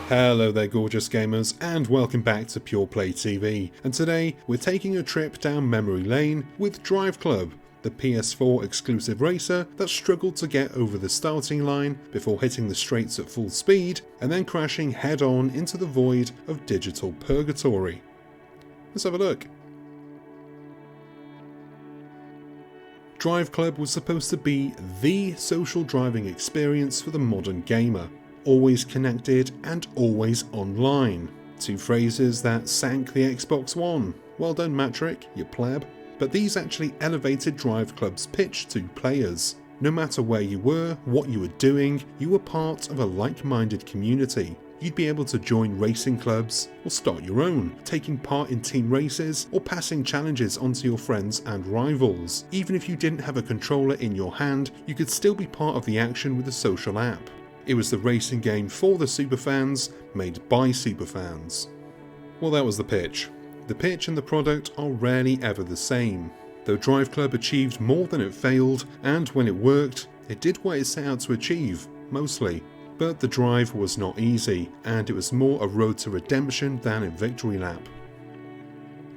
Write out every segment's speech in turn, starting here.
Hello there gorgeous gamers and welcome back to Pure Play TV, and today we're taking a trip down memory lane with Driveclub, the PS4 exclusive racer that struggled to get over the starting line before hitting the straights at full speed and then crashing head on into the void of digital purgatory. Let's have a look. Driveclub was supposed to be the social driving experience for the modern gamer. Always connected and always online. Two phrases that sank the Xbox One. Well done Matrick, you pleb. But these actually elevated Driveclub's pitch to players. No matter where you were, what you were doing, you were part of a like-minded community. You'd be able to join racing clubs, or start your own, taking part in team races, or passing challenges onto your friends and rivals. Even if you didn't have a controller in your hand, you could still be part of the action with the social app. It was the racing game for the superfans, made by superfans. Well, that was the pitch. The pitch and the product are rarely ever the same. Though Driveclub achieved more than it failed, and when it worked, it did what it set out to achieve, mostly. But the drive was not easy, and it was more a road to redemption than a victory lap.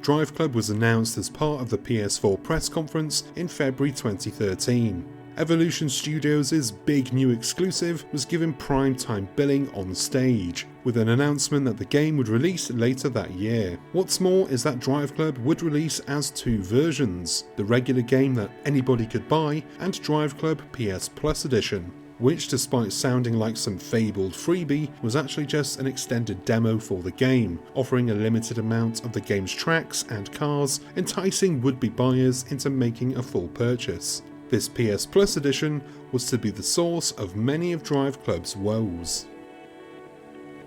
Driveclub was announced as part of the PS4 press conference in February 2013. Evolution Studios' big new exclusive was given prime-time billing on stage, with an announcement that the game would release later that year. What's more is that Driveclub would release as two versions, the regular game that anybody could buy and Driveclub PS Plus Edition, which despite sounding like some fabled freebie was actually just an extended demo for the game, offering a limited amount of the game's tracks and cars, enticing would-be buyers into making a full purchase. This PS Plus edition was to be the source of many of Driveclub's woes.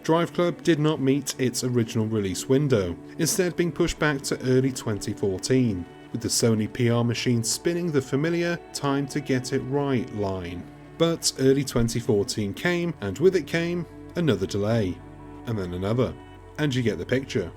Driveclub did not meet its original release window, instead being pushed back to early 2014, with the Sony PR machine spinning the familiar "time to get it right" line. But early 2014 came, and with it came another delay, and then another, and you get the picture.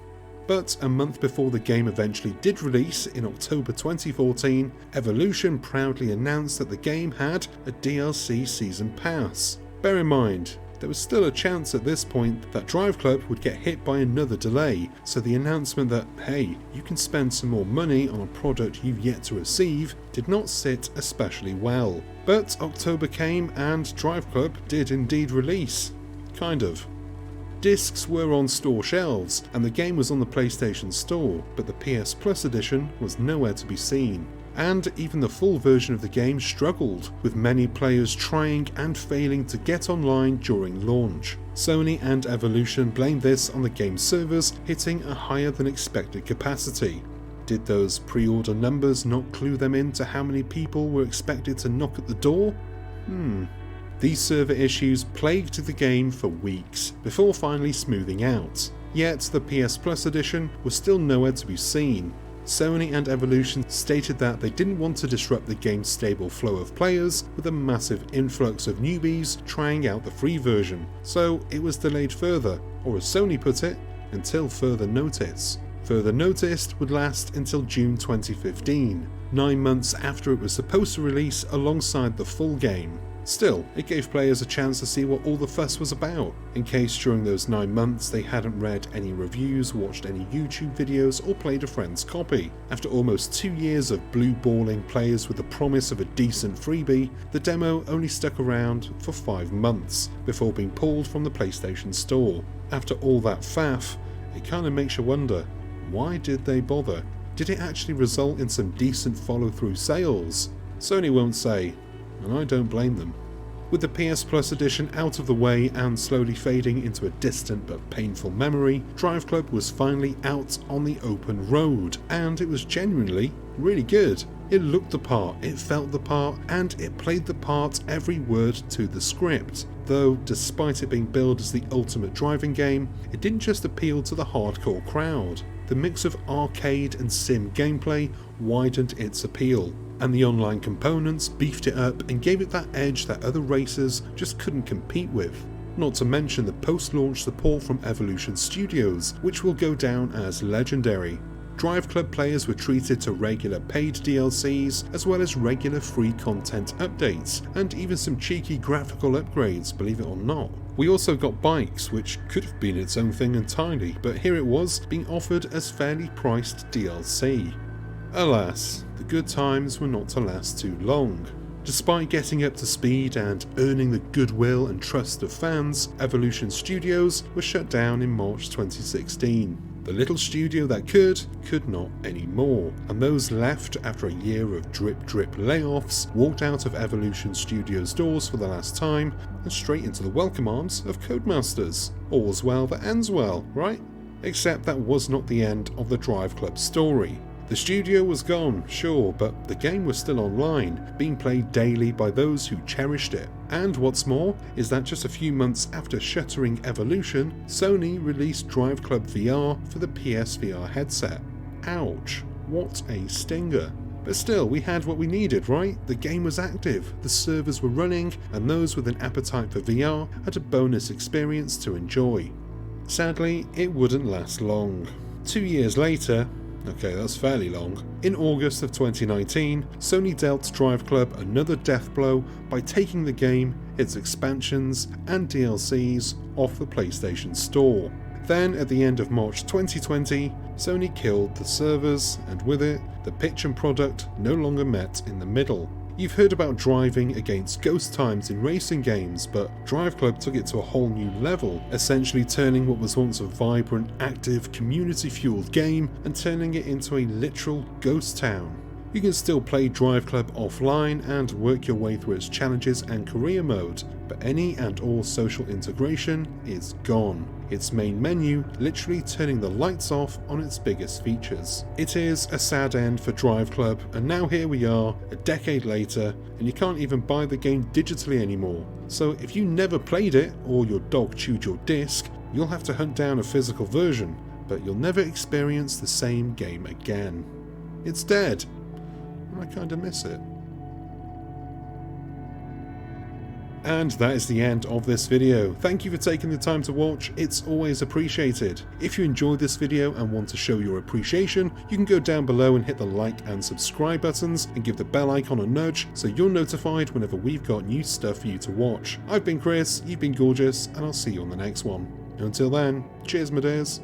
But a month before the game eventually did release in October 2014, Evolution proudly announced that the game had a DLC Season Pass. Bear in mind, there was still a chance at this point that Driveclub would get hit by another delay, so the announcement that, hey, you can spend some more money on a product you've yet to receive did not sit especially well. But October came and Driveclub did indeed release. Kind of. Discs were on store shelves, and the game was on the PlayStation Store, but the PS Plus edition was nowhere to be seen. And even the full version of the game struggled, with many players trying and failing to get online during launch. Sony and Evolution blamed this on the game's servers hitting a higher than expected capacity. Did those pre-order numbers not clue them in to how many people were expected to knock at the door? These server issues plagued the game for weeks, before finally smoothing out. Yet the PS Plus edition was still nowhere to be seen. Sony and Evolution stated that they didn't want to disrupt the game's stable flow of players with a massive influx of newbies trying out the free version, so it was delayed further, or as Sony put it, until further notice. Further notice would last until June 2015, 9 months after it was supposed to release alongside the full game. Still, it gave players a chance to see what all the fuss was about, in case during those 9 months they hadn't read any reviews, watched any YouTube videos, or played a friend's copy. After almost 2 years of blue-balling players with the promise of a decent freebie, the demo only stuck around for 5 months, before being pulled from the PlayStation Store. After all that faff, it kinda makes you wonder, why did they bother? Did it actually result in some decent follow-through sales? Sony won't say, and I don't blame them. With the PS Plus edition out of the way and slowly fading into a distant but painful memory, Driveclub was finally out on the open road, and it was genuinely really good. It looked the part, it felt the part, and it played the part every word to the script. Though, despite it being billed as the ultimate driving game, it didn't just appeal to the hardcore crowd. The mix of arcade and sim gameplay widened its appeal, and the online components beefed it up and gave it that edge that other racers just couldn't compete with. Not to mention the post-launch support from Evolution Studios, which will go down as legendary. Driveclub players were treated to regular paid DLCs, as well as regular free content updates, and even some cheeky graphical upgrades, believe it or not. We also got bikes, which could have been its own thing entirely, but here it was, being offered as fairly priced DLC. Alas, the good times were not to last too long. Despite getting up to speed and earning the goodwill and trust of fans, Evolution Studios was shut down in March 2016. The little studio that could not anymore, and those left after a year of drip layoffs walked out of Evolution Studios' doors for the last time and straight into the welcome arms of Codemasters. All's well that ends well, right? Except that was not the end of the Driveclub story. The studio was gone, sure, but the game was still online, being played daily by those who cherished it. And what's more, is that just a few months after shuttering Evolution, Sony released Driveclub VR for the PSVR headset. Ouch, what a stinger. But still, we had what we needed, right? The game was active, the servers were running, and those with an appetite for VR had a bonus experience to enjoy. Sadly, it wouldn't last long. 2 years later, okay, that's fairly long. In August of 2019, Sony dealt Driveclub another death blow by taking the game, its expansions and DLCs off the PlayStation Store. Then, at the end of March 2020, Sony killed the servers, and with it, the pitch and product no longer met in the middle. You've heard about driving against ghost times in racing games, but Driveclub took it to a whole new level, essentially turning what was once a vibrant, active, community-fueled game and turning it into a literal ghost town. You can still play Driveclub offline and work your way through its challenges and career mode, but any and all social integration is gone. Its main menu literally turning the lights off on its biggest features. It is a sad end for Driveclub, and now here we are, a decade later, and you can't even buy the game digitally anymore. So if you never played it, or your dog chewed your disc, you'll have to hunt down a physical version, but you'll never experience the same game again. It's dead. I kinda miss it. And that is the end of this video. Thank you for taking the time to watch, it's always appreciated. If you enjoyed this video and want to show your appreciation, you can go down below and hit the like and subscribe buttons and give the bell icon a nudge so you're notified whenever we've got new stuff for you to watch. I've been Chris, you've been gorgeous, and I'll see you on the next one. Until then, cheers my dears.